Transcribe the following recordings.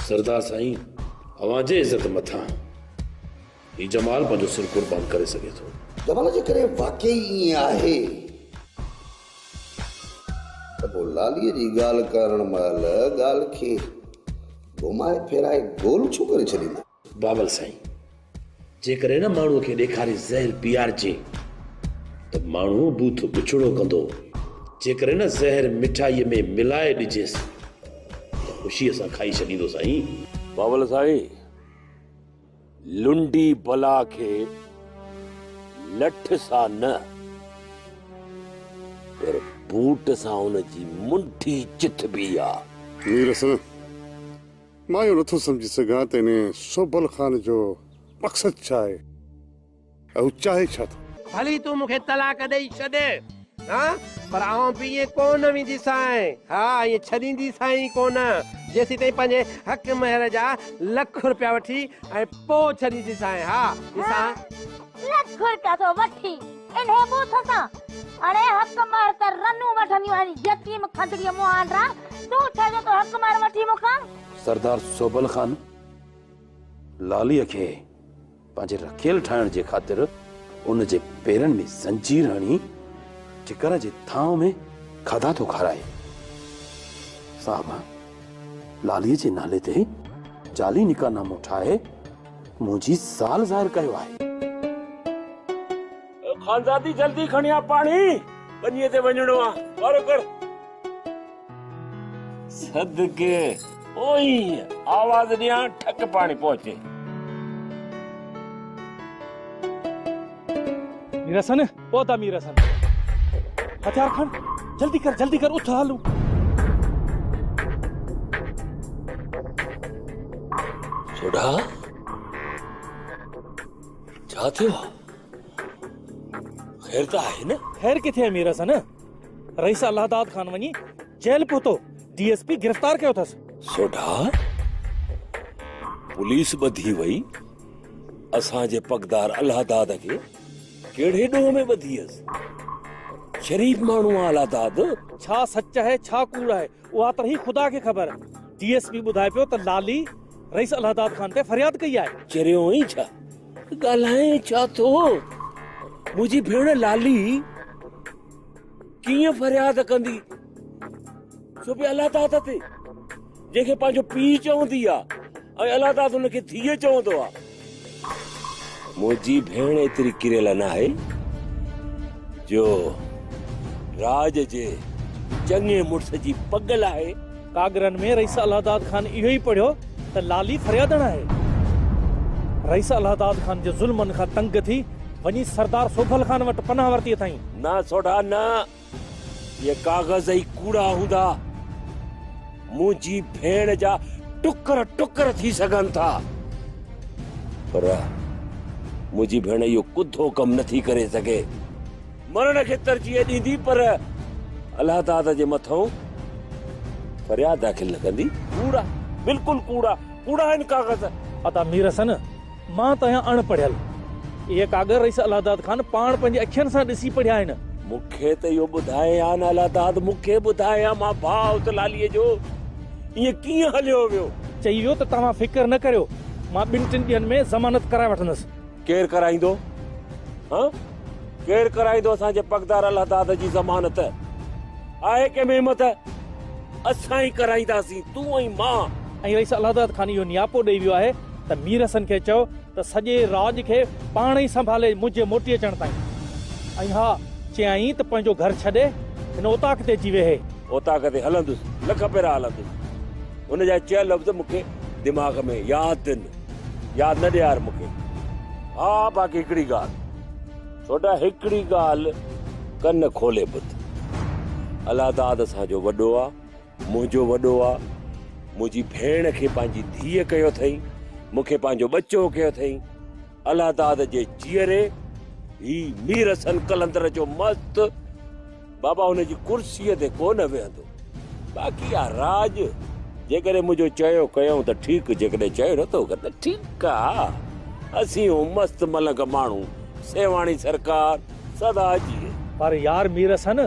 सरदार साईं, अवां जे इज्जत मथा ही जमाल पंहिंजो सिर कुर्बान करे सघे थो। जमाल जे करे वाकई ईअं आहे त पोइ लालीअ जी ॻाल्हि करण महिल ॻाल्हि खे घुमाए फेराए गोल छो करे छॾींदा? बाबल साईं, जेकॾहिं न माण्हूअ खे ॾेखारे ज़हर पीआरजे त माण्हू बूथ बुछड़ो कंदो। जेकॾहिं न ज़हर मिठाईअ में मिलाए ॾिजेसि त ख़ुशीअ सां खाई छॾींदो साईं। बाबल साईं, लुंडी बला खे लठ सां न पर बूट सां उनजी मुंठी चिथबी आहे। मीर हसन, मां इहो नथो सम्झी सघां त इन सोबल ख़ान जो मक़सद छा आहे ऐं चाहे छा थो। भली तूं मूंखे तलाक ॾेई छॾे, हाँ, पर आउं बि ईअं कोन वेंदी साईं। हा, ईअं छॾींदी साईं कोन, जेसीं ताईं पंहिंजे हक़ महर जा लख रुपया वठी ऐं पोइ छॾींदी साईं। हा, लख रुपया तो वठी इन्हे बूथ सां अरे हक़ महर त रनू वठंदियूं आहिनि। यतीम खंडड़ीअ मुआंडरा तूं छाजो तो हक़ महर वठी मूंखां? सरदार सोबल ख़ान लालीअ खे पंहिंजे रखियल ठाहिण जे ख़ातिर उन जे पेरनि में ज़ंजीर हणी टिकर जे थांव में खाधा थो खाराए। साहब, लालीअ जे नाले ते जाली निकाहनामो ठाहे मुंहिंजी साल ज़ाहिर कयो आहे। खानजादी जल्दी खणी आ पाणी, बनीअ ते वञणो आहे। वारो कर। सदके ओई आवाज ॾियां, ठक पाणी पहुचे। मीर हसन, पहुता मीर हसन, हथियार खण, जल्दी कर उठ हलूं। सोडा छा थियो? खैर त आहे न? खैर किथे है मीर हसन? रईस अल्लाहदाद खान वञी जेल पहुतो, डीएसपी गिरफ्तार कयो अथसि। सोडा पुलिस ॿधी वई असांजे पगदार अल्लाहदाद खे कहिड़े ॾोह में ॿधी हुअसि? शरीफ माण्हू आहे अल्लाहदाद। छा सच है छा कूड़ है उहा त ही खुदा खे ख़बर। डीएसपी ॿुधाए पियो त लाली रईस अल्लाहदाद खान ते फरियाद कई आहे। चरियो ई छा? ॻाल्हाए छा थो? मुंहिंजी भेण लाली कीअं फरियाद कंदी? छो बि अल्लाहदाद ते, जंहिंखे पंहिंजो पीउ चवंदी आहे ऐं अल्लाहदाद हुनखे धीअ चवंदो आहे। मुंहिंजी भेण एतिरी किरियल न आहे जो राज जे चङे मुड़स जी पगल आहे। कागरन में रईस अल्लाहदाद खान इहो ई पढ़ियो त लाली फरियादण आहे। रईस अल्लाहदाद खान जे ज़ुल्मन खां तंग थी वञी सरदार सोबल खान वटि पनाह वरती अथई। ना सोडा न, ये कागज़ ई कूड़ा हूंदा। मुंहिंजी भेण जा टुकर टुकर थी सघनि था, पर मुंहिंजी भेण इहो कुद्धो कम नथी करे सघे। मरण खे तरजीह ॾींदी पर अल्लाहदाद जे मथां फरियाद दाख़िल न कंदी। कूड़ा, बिल्कुलु कूड़ा आहिनि कागज़। अता मीर हसन, मां त आहियां अणपढ़ियल। इहे कागज़ रईस अल्लाहदाद खान पाण पंहिंजे अखियुनि सां ॾिसी पढ़िया आहिनि। मूंखे त इहो ॿुधाए आ न अल्लाहदाद, मूंखे ॿुधाए आ। मां भाउ त लालीअ जो ईअं कीअं हलियो वियो? चई वियो त तव्हां फिकर न करियो, मां 2-3 ॾींहंनि में ज़मानत कराए वठंदुसि। केरु कराईंदो? हाँ, केरु कराईंदो असांजे पगदार अल्लाहदाद जी ज़मानत? आहे कंहिंमें हिमत? असां ई कराईंदासीं, तूं ऐं मां। ऐं रईस अल्लाहदाद खान इहो नियापो ॾेई वियो आहे त मीर हसन खे चओ त सॼे राज खे पाण ई संभाले मुंहिंजे मोटी अचण ताईं। ऐं हा, चयाईं त पंहिंजो घर छॾे हिन ओताक ते अची वेहे। ओताक ते हलंदुसि, लख पेरा हलंदुसि। हुन जा चयल लफ़्ज़ मूंखे दिमाग़ में यादि न ॾियार मूंखे। हा, बाक़ी हिकिड़ी ॻाल्हि छोटा, हिकिड़ी ॻाल्हि कन खोले ॿुध। अल्लाहदाद असांजो वॾो आहे, मुंहिंजो वॾो आहे। मुंहिंजी भेण खे पंहिंजी धीअ कयो अथई, मूंखे पंहिंजो बच्चो कयो अथई। अल्लाहदाद जे जीअरे ही मीर हसन कलंदर जो मस्त बाबा हुनजी कुर्सीअ ते कोन वेहंदो। बाक़ी आहे राज। जेकॾहिं मुंहिंजो चयो कयूं त ठीकु, जेकॾहिं चयो नथो कर त ठीकु आहे। असीं मस्त मलंग माण्हू, सेवाणी सरकार सदा जी। पर यार मीर हसन,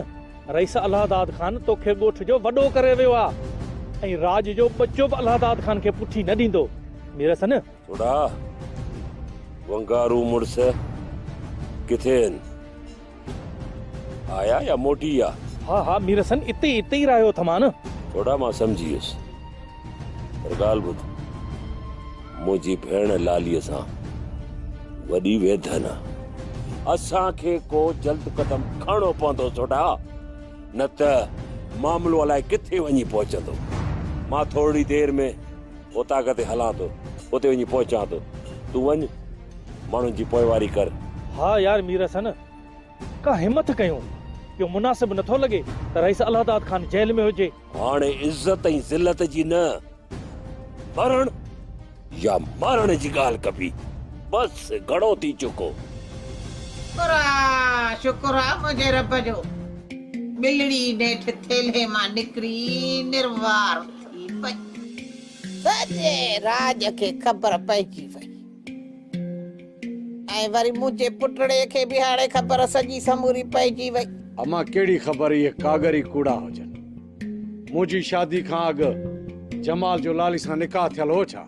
रईस अल्लाहदाद खान तोखे ॻोठ जो वॾो करे वियो आहे। ऐं राज जो बच्चो बि अलाहदाद खान खे पुठी न ॾींदो। मीर हसन थोड़ा वंगारू मुड़स किथे आहिनि? आया या मोटी या? हा मीर हसन इते ई रहियो थमा न। थोड़ा मां सम्झी वियुसि, पर ॻाल्हि ॿुध, मुंहिंजी भेण लालीअ सां वॾी वेधन आहे। असांखे को जल्द कदम खणणो पवंदो छोड़ा, न त मामलो अलाए किथे वञी पहुचंदो। मां थोड़ी देर में उताक ते हलां थो, उते वञी पहुचां थो। तूं वञ, माण्हुनि जी पोइवारी कर। हा यार मीर हसन, का हिम्मत कयूं, इहो मुनासिब नथो लॻे त रईस अलाहदाद खान जेल में हुजे। हाणे इज्जत ऐं ज़िल्लत जी न, मरण या मारण जी ॻाल्हि कबी। बस घणो थी चुको। शुक्र आहे मुंहिंजे रब जो, बिलड़ी नेठ थेले मां निकिरी निर्वार थी पई। सॼे राज खे ख़बर पइजी वई, ऐं वरी मुंहिंजे पुटड़े खे बि हाणे ख़बर सॼी समूरी पइजी वई। अमा केड़ी खबर ये कागरी कूड़ा हुजन? मुझी शादी खां अग जमाल जो लाली सां निकाह थियल हो छा?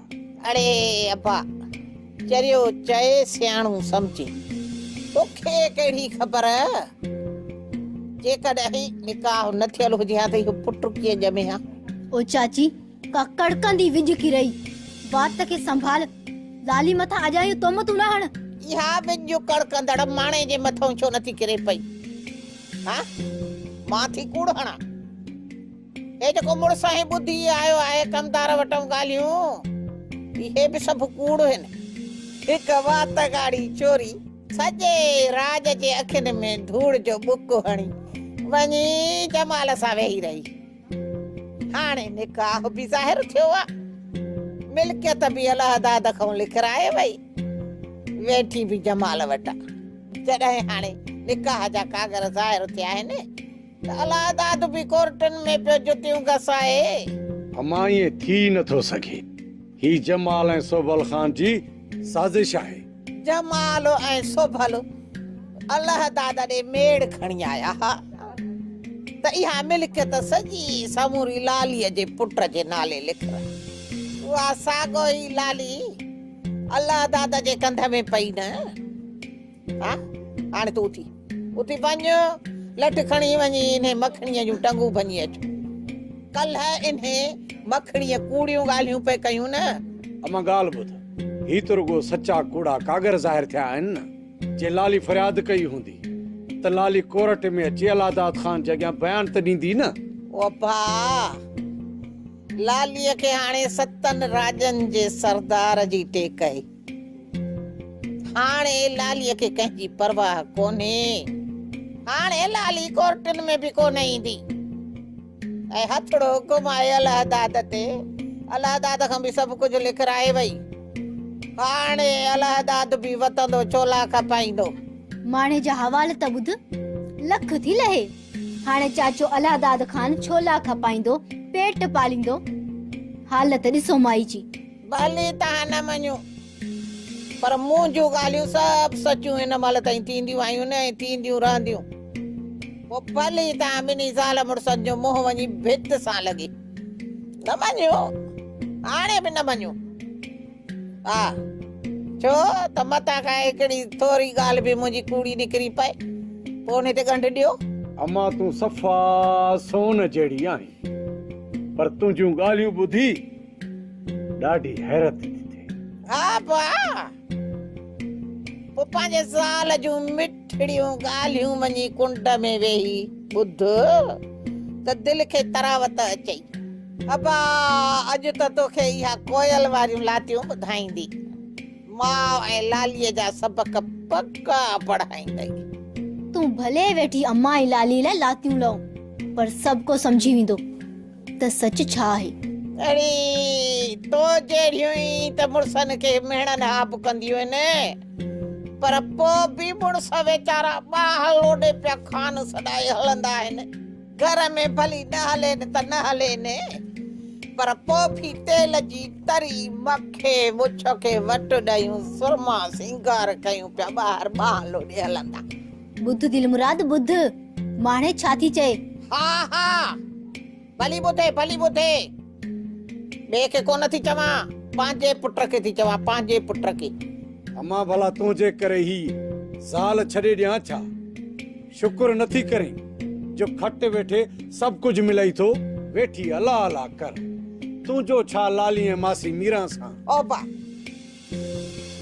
अरे अब्बा, चरियो चए सियाणू समझी, तोखे केड़ी खबर? जेकॾहिं निकाह न थियल हुजे हा त इहो पुट कीअं ॼमे हा? ओ चाची, का कड़कंदी विझ की रही, बात के संभाल, लाली मथा अजायो तो मत न हण। इहा विझ कड़कंदड़ माणे जे मथों छो नथी किरे पई? हाँ, मां थी कूड़ हणा? हे जेको मुड़स ऐं ॿुधी आयो आहे कमदार वटूं ॻाल्हियूं, इहे बि सभु कूड़ आहिनि। हिकु वात गाड़ी चोरी सॼे राज जे अखियुनि में धूड़ जो बुक हणी वञी जमाल सां वेही रही। हाणे निकाह बि ज़ाहिर थियो आहे, मिल्कियत बि अलाहदाद खां लिखराए वई, वेठी बि जमाल वटा। जॾहिं हाणे निकाह जा कागर ज़ाहिर थिया आहिनि त अलाहदाद बि कोर्टनि में पियो जुतियूं घसाए। अमा ये थी नथो सके, ही जमाल ऐं सोभल खान जी साजिश आहे। जमाल ऐं सोभल अलाहदाद ॾे मेड़ खणी आया हा त इहा मिल्कियत सॼी समूरी लालीअ जे पुट जे नाले लिखराई। उहा साॻो ई लाली अलाहदाद जे कंध में पई न। हा, हाणे तूं उथी वञ, लठ खणी वञी इन्हे मखणीअ जूं टंगूं भञी अच। कल्ह इन्हे मखणीअ कूड़ियूं ॻाल्हियूं पे कयूं न। अमा ॻाल्हि ॿुध, ही तो रुगो सच्चा कूड़ा कागर ज़ाहिर थिया आहिनि न। जे लाली फरियाद कई हूंदी त लाली कोर्ट में अची अलाहदाद खान जे अॻियां बयान त ॾींदी न। ओ भा, लालीअ खे हाणे 7 राजनि जे सरदार जी टेक आहे। हाणे लालीअ खे कंहिंजी परवाह कोन्हे। हाणे लाली कोर्टनि में बि कोन ईंदी ऐं हथड़ो घुमाए अलाहदाद ते। अलाहदाद खां बि सभु कुझु लिखराए वई। हाणे अलाहदाद बि वतंदो चोला खपाईंदो। माणे जा हवाले त ॿुध, लख थी लहे। हाणे चाचो अलाहदाद खान छोला खपाईंदो, पेट पालींदो। हालत ॾिसो माई जी। भले तव्हां न मञो, पर मुंहिंजूं ॻाल्हियूं सभु सचियूं हिन महिल ताईं थींदियूं आहियूं न, ऐं थींदियूं रहंदियूं। पोइ भले तव्हां ॿिन्ही ज़ाल मुड़सनि जो मोह वञी भित सां लॻे। न मञो, हाणे बि न मञो। हा, छो त मतां खां हिकिड़ी थोरी ॻाल्हि बि मुंहिंजी कूड़ी निकिरी पए, पोइ हुन ते गंढ ॾियो। अमा तूं सफ़ा सोन जहिड़ी आहीं, पर तुंहिंजूं ॻाल्हियूं ॿुधी ॾाढी हैरत थी थिए। हा भा, पोइ पंहिंजे ज़ाल जूं मिठड़ियूं ॻाल्हियूं वञी कुंड में वेही ॿुध त दिलि खे तरावत अचई। अबा, अॼु त तोखे इहा कोयल वारियूं लातियूं ॿुधाईंदी। माउ ऐं लालीअ जा सबक पक्का पढ़ाईंदई। तूं भले वेठी अम्मा ऐं लाली लाइ लातियूं लओ, पर सभु को सम्झी वेंदो त सच छा आहे। अरे तो जहिड़ियूं ई त मुड़सनि खे मेहणनि हाप कंदियूं आहिनि, पर पोइ बि मुड़स वेचारा ॿाहिरि ओॾे पिया खान सॾाए हलंदा आहिनि। घर में भली न हलेनि त न हलेनि, पर पोइ बि तेल जी तरी मखे मुछ खे वट ॾयूं, सुरमा सिंगार कयूं पिया ॿाहिरि ॿाहिरि ओॾे हलंदा। बुध दिल मुराद बुध, माणे छा थी चए? हा हा, भली ॿुधे भली ॿुधे। बे के को नथी चवा, पांजे पुट के थी चवा, पांजे पुट के। अम्मा भला तुझे करे ही ज़ाल छड़े दिया छा, शुक्र नथी करें जो खट वेठे सब कुछ मिलाई तो वेठी अला अला कर। तू जो छा लाली ऐं मासी मीरा सां। ओ बा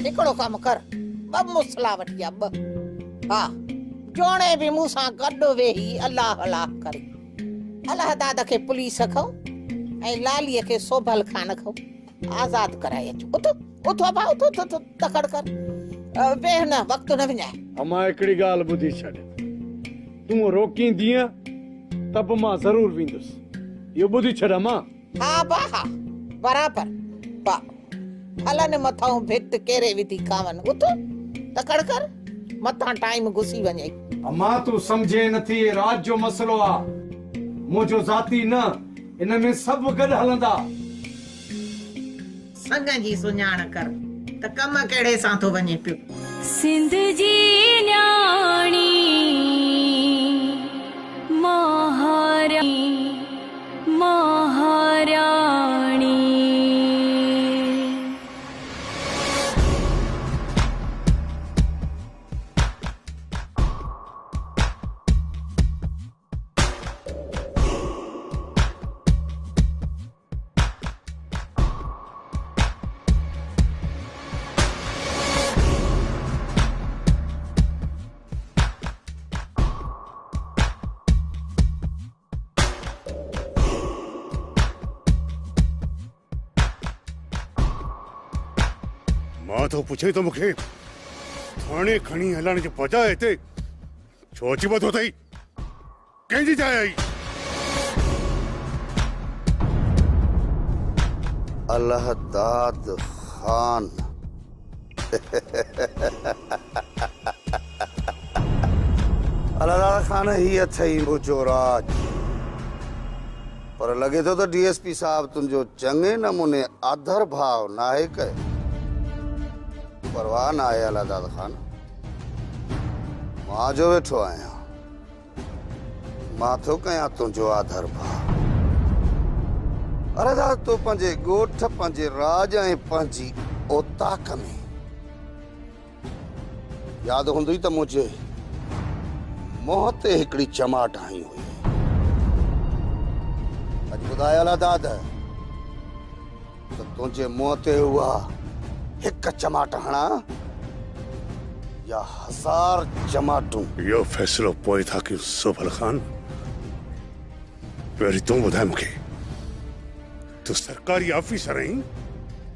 हिकिड़ो कम कर, ब मुसला वठी आ ब। हाँ जोणे भी मूंसां गॾु वेही अलाह अलाह करे। अलाह दादा के पुलिस खो ऐं लालीअ खे सोभल खान खो आज़ाद कराए अचो। उथो उथो बा उथो उथो तकड़ कर। वेह न वक्त न विञाए। अम्मा हिकिड़ी ॻाल्हि ॿुधी छॾ, तूं रोकींदीअ त बि मां ज़रूर वेंदुसि, इहो ॿुधी छॾ अम्मा। हाँ बा हाँ बराबर बा। हलन मथां भित केरे विधी कावन। उथो तकड़ कर, मथां टाइम घुसी वञे। अम्मा तू समझे नथी, राज जो मसलो आ, मुंहिंजो ज़ाती न, इन में सभु गॾु हलंदा। संग जी सुञाण कर त कम कहिड़े सां थो वञे पियो। सिंध जी न्याणी महाराणी महाराणी। मां तो पुछे तो मुखे थाने खणी हलण जो वजह हिते छो अची पतो अथई? कंहिंजी जाइ आई? अल्लाहदाद खान। अल्लाहदाद खान ही अथई मुंहिंजो राज, पर लगे तो डीएसपी साहब तुंहिंजो चङे नमूने आदर भाव नाहे कयो। परवाह ना आहे अल्लाहदाद खान, मां जो वेठो आहियां, मां थो कयां तुंहिंजो आदर भाव। अरे दादा तूं पंहिंजे ॻोठ, पंहिंजे राज ऐं पंहिंजी ओताक में यादि हूंदई त मुंहिंजे मुंहं ते हिकिड़ी चमाट हई हुई। अॼु ॿुधाए अल्लाहदाद त तुंहिंजे मुंहं ते उहा हिक चमाट हणा या 1000 चमाटूं? यो फैसलो पोइ था कि सोभल खान। पहिरीं तूं ॿुधाए मूंखे, तूं सरकारी ऑफिसर आहीं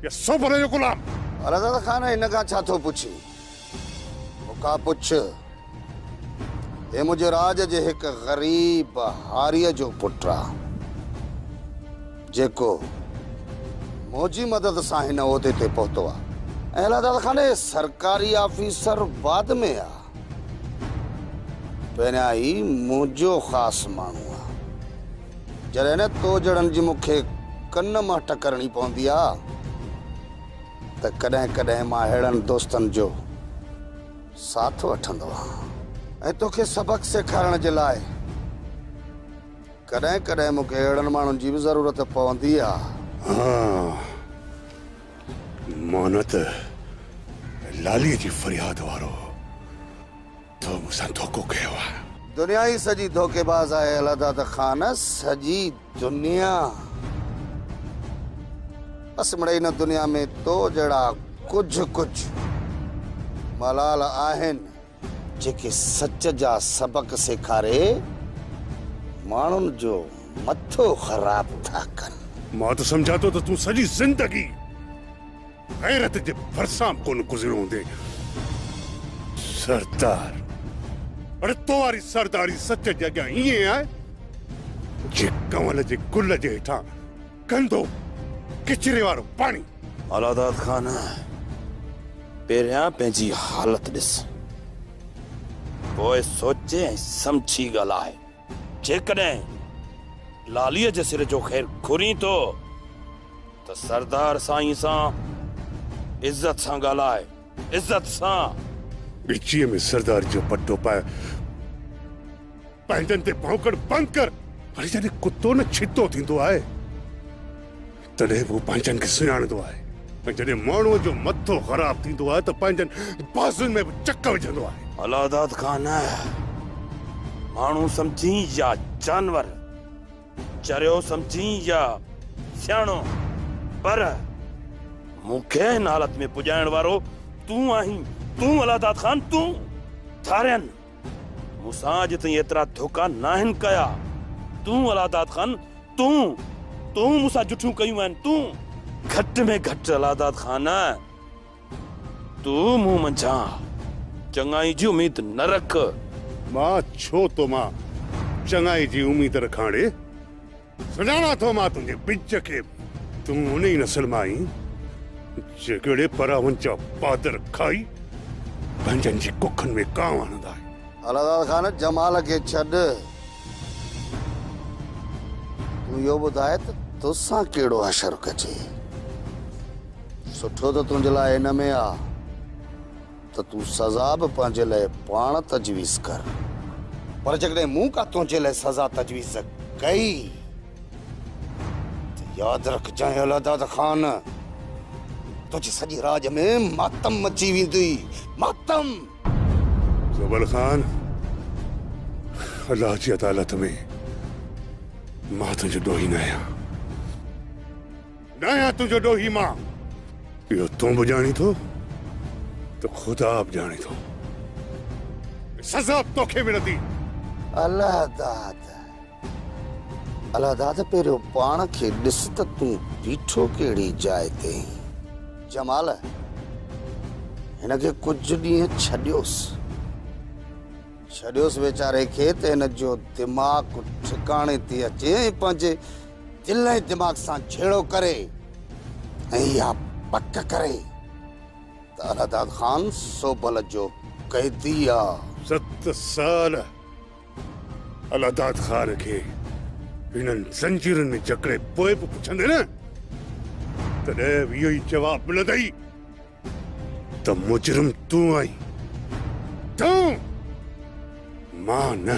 या सोभल जो गुलाम? अल्लाहदाद खान हिन खां छा थो पुछी? मूंखां पुछ, हे मुंहिंजे राज जे हिक ग़रीब हारीअ जो पुटु आहे, जेको मुंहिंजी मदद सां हिन उहिदे ते पहुतो आहे। अल्लाहदाद खान सरकारी ऑफिसर बाद में आ, पहिरियां ई मुंहिंजो ख़ासि माण्हू आहे। जॾहिं न तो जड़नि जी मूंखे कन मां टकरणी पवंदी आहे त कॾहिं कॾहिं मां अहिड़नि दोस्तनि जो साथ वठंदो आहियां, ऐं तोखे सबक सेखारण जे लाइ कॾहिं कॾहिं मूंखे अहिड़नि माण्हुनि जी बि ज़रूरत पवंदी आहे। हाँ, मां न त लालीअ जी फरियाद वारो तो मूंसां धोखो कयो आहे। दुनिया ही सजी धोखेबाज आहे अल्लाहदाद खान, सजी दुनिया। बस मिड़ई न दुनिया में तो जड़ा कुछ कुछ मलाल आहिनि जेके सच जा सबक सेखारे माण्हुनि जो मथो ख़राब था कनि। मां तो समझा तो तू सजी जिंदगी गैरत जे भरसां कोन गुज़रियो हूंदे। सरदार, अरे तो वारी सरदारी सच जे अॻियां ईअं आहे जे कंवल जे गुल जे हेठां गंदो किचरे वारो पाणी। अल्लाहदाद खान, पहिरियां पंहिंजी हालत ॾिस, पोइ सोचे ऐं सम्झी ॻाल्हाए। जेकॾहिं लालीअ जे सिर जो ख़ैर घुरी तो त सरदार साईं सां इज्जत सां ॻाल्हाए, इज्जत सां। ॻिचीअ में सरदार जो पट्टो पाए पंहिंजनि ते भौंकड़ बंदि कर। अरे जॾहिं कुतो न छितो थींदो आहे तॾहिं वो पंहिंजनि खे सुञाणंदो आहे ऐं जॾहिं माण्हूअ जो मथो ख़राब थींदो आहे त पंहिंजनि बाज़ुनि में बि चक विझंदो आहे। अलादाद खान माण्हू सम्झी या जानवर, चरियो सम्झी या सियाणो, पर मूंखे हिन हालत में पुॼाइण वारो तूं आहीं। तूं अलादाद खान, तूं थारियनि मूंसां अॼु ताईं एतिरा धोखा नाहिनि कया। तूं अलादाद खान, तूं मूंसां जुठियूं कयूं आहिनि। तूं घटि में घटि अलादाद खान तूं मूं मंझां चङाई जी उम्मीद न रख। मां छो तो मां चङाई जी उम्मीद रखाणे? सुञाणा थो मां तुंहिंजे बिज खे। तूं उन ई नस्ल मां आहीं जेकॾहिं परावन जा पादर खाई पंहिंजनि जी कुखनि में कांव हणंदा आहिनि। अलादाद खान जमाल खे छॾ, तूं इहो ॿुधाए त तोसां कहिड़ो हशर कजे। सुठो त तुंहिंजे लाइ हिन में आहे त तूं सज़ा बि पंहिंजे लाइ पाण तजवीज़ कर, पर जेकॾहिं मूं का तुंहिंजे लाइ सज़ा तजवीज़ कई त यादि रखजांइ अलादाद खान, तुंहिंजे सॼे राज में मातम मची वेंदी। मातम। ज़बल खान, अल्लाह जी अदालत में मां तुंहिंजो ॾोही न आहियां। न आहियां तुंहिंजो ॾोही मां। इहो तूं बि ॼाणी थो त ख़ुदा बि ॼाणे थो। सज़ा तोखे मिलंदी। अलादाद पहिरियों पाण खे ॾिस त तूं बीठो कहिड़ी जाइ ते। जमाल, हिनखे कुझु ॾींहं छॾियोसि वीचारे खे त हिन जो दिमाग़ ठिकाणे ते अचे ऐं पंहिंजे दिल ऐं दिमाग़ सां झेड़ो करे ऐं इहा पक करे त अलादाद खान सोबल जो कैदी आहे। 7 साल अलादाद खान खे हिननि ज़ंजीरनि में जकड़े पोइ बि पुछंदे न, तॾहिं इहो ई जवाब मिलंदई त मुजरिम तूं आहीं, तूं, मां न।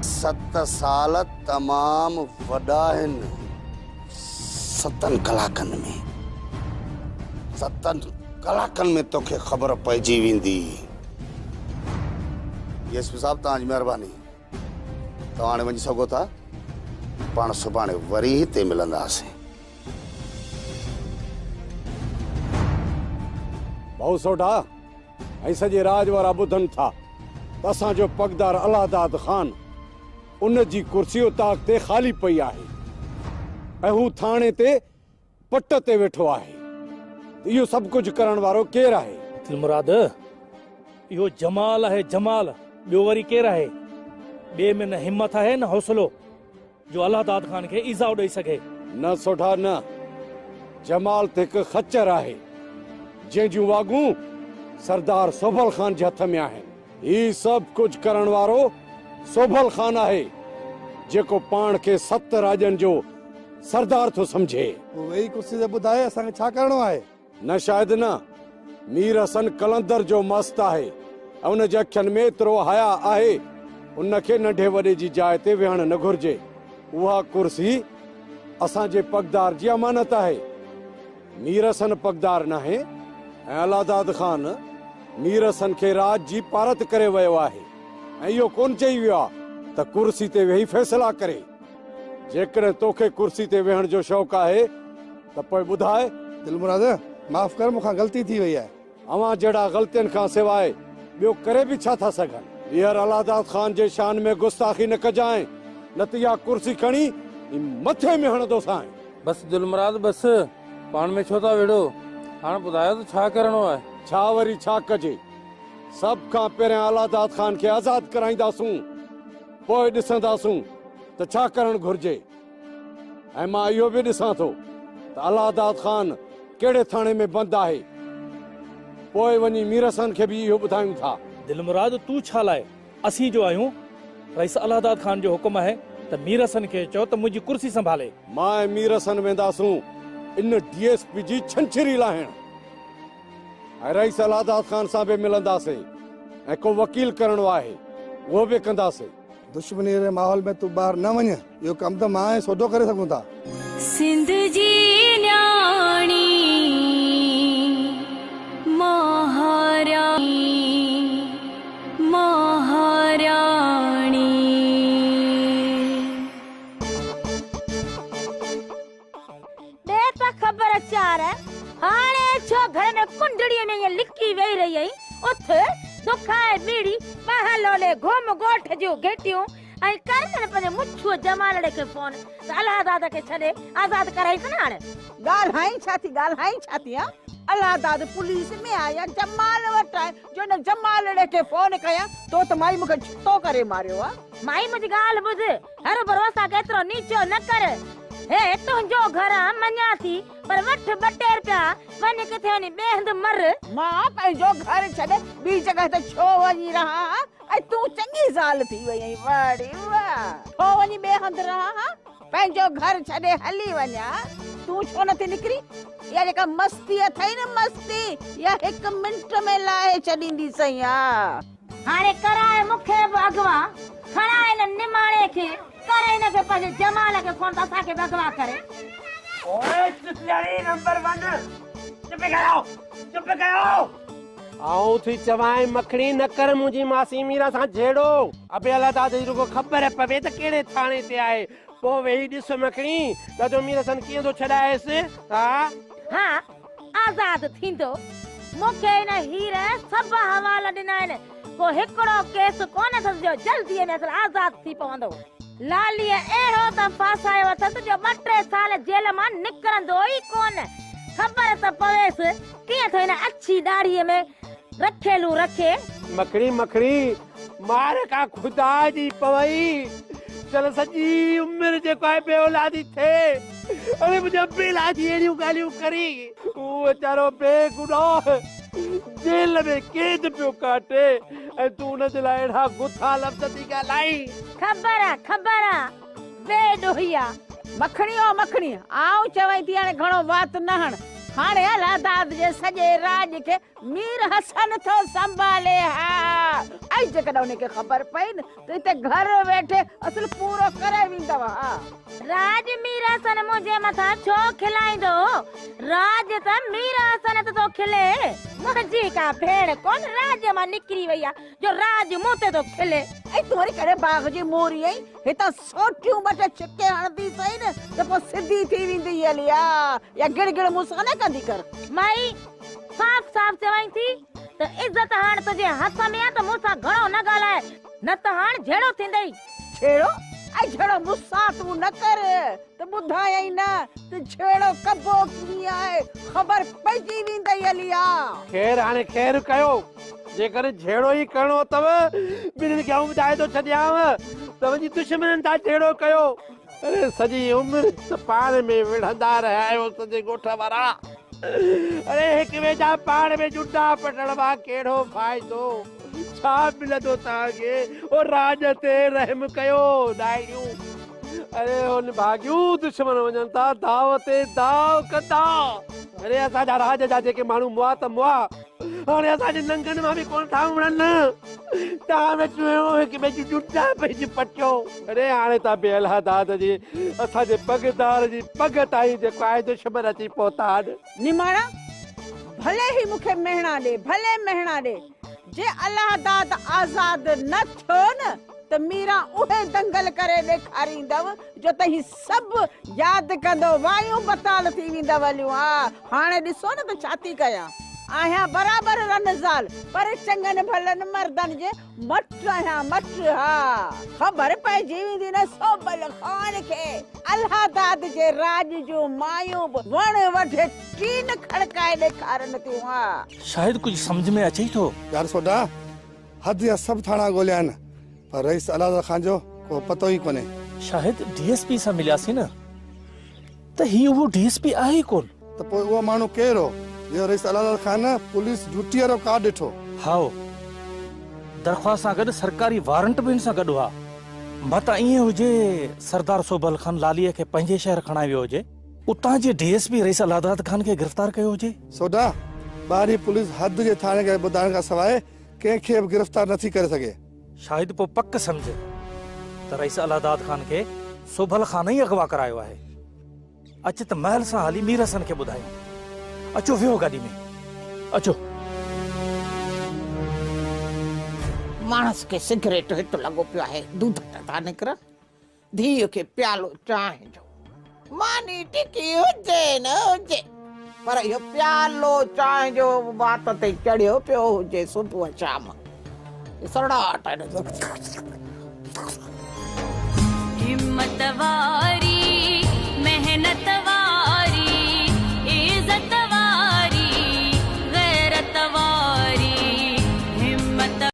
7 साल तमामु वॾा आहिनि। 7 कलाकनि में तोखे ख़बर पइजी वेंदी। एसपी साहब, तव्हांजी महिरबानी। तव्हां हाणे वञी सघो था। पाण सुभाणे वरी हिते मिलंदासीं। भाऊ सोढा ऐं सॼे राज वारा ॿुधनि था त असांजो पगदार अलादाद खान उन जी कुर्सी उताक ते ख़ाली पई आहे ऐं हू थाणे ते पट ते वेठो आहे। इहो सभु कुझु करण वारो केरु आहे? दिलमुराद, इहो जमाल आहे, जमाल। ॿियो वरी केरु आहे? ॿिए में न हिम्मत आहे न हौसलो जो अलादाद खान खे ईज़ाउ ॾेई सघे। न सोढा न, जमाल त हिकु खच्चर आहे जंहिंजूं वागूं सरदार सोभल खान जे हथ में आहिनि। ही सभु कुझु करण वारो सोभल खान आहे जेको पाण खे 7 राजनि जो सरदार थो सम्झे। वही कुर्सी ते ॿुधाए असांखे छा करणो आहे? न शायदि न, मीर हसन कलंदर जो मस्त आहे ऐं उन जे अखियुनि में एतिरो हया आहे उनखे नंढे वॾे जी जाइ ते वेहण न घुर्जे। उहा कुर्सी असांजे पगदार जी अमानत आहे। मीर हसन पगदार न आहे ऐं अलादाद खान मीर हसन खे राज जी पारत करे वियो आहे ऐं इहो कोन चई वियो आहे त कुर्सी ते वेही फ़ैसिला करे। जेकॾहिं तोखे कुर्सी ते वेहण जो शौक़ु आहे त पोइ ॿुधाए। दिलमुराद, माफ़ कर, मूंखां ग़लती थी वई आहे। अवां जहिड़ा ग़लतियुनि खां सवाइ ॿियो करे बि छा था सघनि? ॿीहर अलादाद खान जे शान में गुस्ताखी न कजांइ, न त इहा कुर्सी खणी मथे में हणंदोसांइ। बस दिलमुराद, बस पाण में छो था विढ़ो? हाणे ॿुधायो त छा करणो आहे? छा वरी छा कजे? सभ खां पहिरियां अलादाद खान खे आज़ाद कराईंदासूं, पोइ ॾिसंदासूं त छा करणु घुर्जे। ऐं मां इहो बि ॾिसां थो त अलादाद खान कहिड़े थाणे में बंदि आहे। पोइ वञी मीर हसन खे बि इहो ॿुधायूं था। दिलमुराद, तूं छा लाइ? असीं जो आहियूं। रईस अलादाद खान जो हुकुम आहे त मीर हसन खे चओ त मुंहिंजी कुर्सी संभाले। मां ऐं मीर हसन वेंदासूं इन DSP जी छंछरी लाहिण ऐं रईस अलादाद खान सां बि मिलंदासीं ऐं को वकील करणो आहे उहो बि कंदासीं। दुश्मनी जे माहौल में तूं ॿाहिरि न वञ, इहो कमु त मां ऐं सोढो करे सघूं था। सिंध जी न्याणी महाराणी महाराणी। दे त ख़बर चार हाणे छो घर में कुंडड़ीअ में ये लिकी वेही रही आई उथ दुखाए बीड़ी महलोले घुम गोठ जो गेटियूं ऐं कर न पंहिंजे मुछो जमालड़े खे फोन त अलाह दादा खे छॾे आज़ाद कराईस न हाणे। ॻाल्हाई छा थी हा? अलाह दाद पुलिस में आया जमाल वटि आहे जो न जमालड़े खे फोन कया तो त माई मूंखे छुतो करे मारियो आहे। माई मुंहिंजी ॻाल्हि ॿुध, हर भरोसा केतिरो नीचो न कर। हे तुंहिंजो घर मञा थी पर वठ 2 रुपया वञ किथे वञी ॿिए हंधि मर। मां पंहिंजो घर छॾे ॿी जॻह ते छो वञी रहा ऐं तूं चङी ज़ाल थी वई आहीं। वाड़ी वाह, छो वञी ॿिए हंधि रहा? पंहिंजो घर छॾे हली वञा, तूं छो नथी निकिरी? इहा जेका मस्ती अथई न मस्ती, इहा 1 मिंट में लाहे छॾींदी सही आहे। हाणे कराए मूंखे बि अगवा, खणाए हिन निमाणे खे, करे हिनखे पंहिंजे जमाल खे फोन त असांखे बि अगवा करे। ओए चितलियाणी नंबर 1 चुप कयो, चुप कयो। आऊं थी चवाएं मखणी न कर मुंहिंजी मासी मीरा सां झेड़ो। अबे अलाह दादा जी रुगो ख़बर पवे त कहिड़े थाणे ते आहे, पोइ वेही ॾिस मखणी दादो मीरा सन कीअं थो छॾाएसि। हा आज़ाद थींदो। मूंखे हिन हीर सभु हवाला ॾिना आहिनि, को हिकिड़ो केस कोन अथसि जो जल्दीअ में आज़ाद थी पवंदो। लालीअ अहिड़ो त फासायो अथसि जो 2-3 साल जेल मां निकिरंदो ई कोन। ख़बर त पवेसि कीअं थो हिन अछी दाढ़ीअ में रखेलू रखे। मखणी मखणी मार का खुदा जी पवई, चल सॼी उमिरि जेको आहे बे औलादी थे। अरे मुंहिंजे बेला जी अहिड़ियूं ॻाल्हियूं करी, उहो वीचारो बेगुनाह जेल में कैद पियो काटे ऐं तूं हुनजे लाइ अहिड़ा गुथा लफ़्ज़ थी ॻाल्हाई। ख़बर आहे बेॾोहिया। मखणी आऊं चवई थी हाणे घणो वात न हण। हाणे अलाह दाद जे सॼे राज खे मीर हसन थो संभाले। हा ऐं जेकॾहिं उनखे ख़बर पई न त हिते घर वेठे असुल पूरो करे वेंदव। हा राज मीर हसन मुंहिंजे मथां छो खिलाईंदो? राज त मीर हसन त तो खिले। मुंहिंजी का भेण कोन राज मां निकिरी वई आहे जो राज मूं ते तो खिले। ऐं तूं वरी करे बाग जी मोरी आई हितां सोटियूं 2 छिके हणंदी सही न त पोइ सिधी थी वेंदी हली या गिड़ मूंसां न कंदी कर। माई साफ़ चवाई थी त इज्जत हाण तुंहिंजे हथ में आहे त मूंसां घणो न ॻाल्हाए, न त हाण झेड़ो थींदई। छेड़ो ऐं झेड़ो मूंसां तूं न कर त ॿुधायई न त झेड़ो कबो कीअं आहे ख़बर पइजी वेंदई हली। ख़ैर हाणे ख़ैर कयो, जेकर झेड़ो ई करणो अथव ॿिन्हिनि खे आऊं ॿुधाए थो छॾियांव त वञी दुश्मननि सां झेड़ो कयो। अरे सॼी उमिरि त पाण में विढ़ंदा रहिया आहियो सॼे ॻोठ वारा। अरे हिक ॿिए जा पाण में जुड़ा पटण मां कहिड़ो फ़ाइदो? छा मिलंदो तव्हांखे? ओ राज ते रहम कयो दाइड़ियूं। अरे हुन भाॻियूं दुश्मन वञनि था दाव ते दाव कंदा। अरे असांजा राज जा जेके माण्हू मुआ त मुआ, हाणे असांजे नंगनि मां बि कोन था उड़नि। तव्हां में चयो हिक ॿिए जी जुड़ा पंहिंजी पटियो। अरे हाणे त बे अलाह दाद जी असांजे पगदार जी पग ताईं जेको आहे दुश्मन अची पहुता आहिनि। निमाणा भले ही मूंखे मेहणा ॾे, भले मेहणा ॾे, जे अलाह दाद आज़ाद न थियो न त मीरा उहे दंगल करे ॾेखारींदव जो तही सभु यादि कंदो, वायूं बताल थी वेंदव हलियूं। हाणे ॾिसो न त छा थी कयां। आहियां बराबर रनज़ाल पर चङनि भलनि मर्दनि जे मट आहियां मट। हा ख़बर पइजी वेंदी न सोबल ख़ान खे अलाह दाद जे राज जो मायूं वण वढे टीन खड़काए ॾेखारनि थियूं। हा शायद कुछ समझ में अचे थो। यार सोडा हद या सब थाना गोलिया न पर रईस अलाह खान जो को पतो ही कोने। शायद डीएसपी सां मिलियासीं न त ही वो डीएसपी आहे कोन। त पोइ उहो माण्हू केरु हो जो रईस अलाह खान पुलिस ड्यूटी वारो कार्ड ॾिठो? हाओ दरख़्वास्त सां गॾु सरकारी वारंट बि हिन सां गॾु हुआ। मत ईअं हुजे सरदार सोबल खान लालीअ खे पंहिंजे शहर खणाए वियो हुजे, उतां जे डीएसपी रईस अलादाद खान खे गिरफ़्तार कयो हुजे। सोडा ॿाहिरी पुलिस हद जे थाणे खे ॿुधाइण खां सवाइ कंहिंखे बि गिरफ़्तार नथी करे सघे। शायद पोइ पक सम्झ त रईस अलादाद खान खे सोभल खान ई अगवा करायो आहे। अच त महल सां हली मीर हसन खे ॿुधायूं। अचो वियो गाॾी में, अचो। मानस के सिगरेट हित लगो पियो आहे, दूध था निकर। धीअ खे प्यालो चांहि जो मानी टिकी हुजे न हुजे, पर इहो प्यालो चांहि जो बात ते चढ़ियो पियो हुजे सुबुह शाम। सड़ाट हिम्मत वार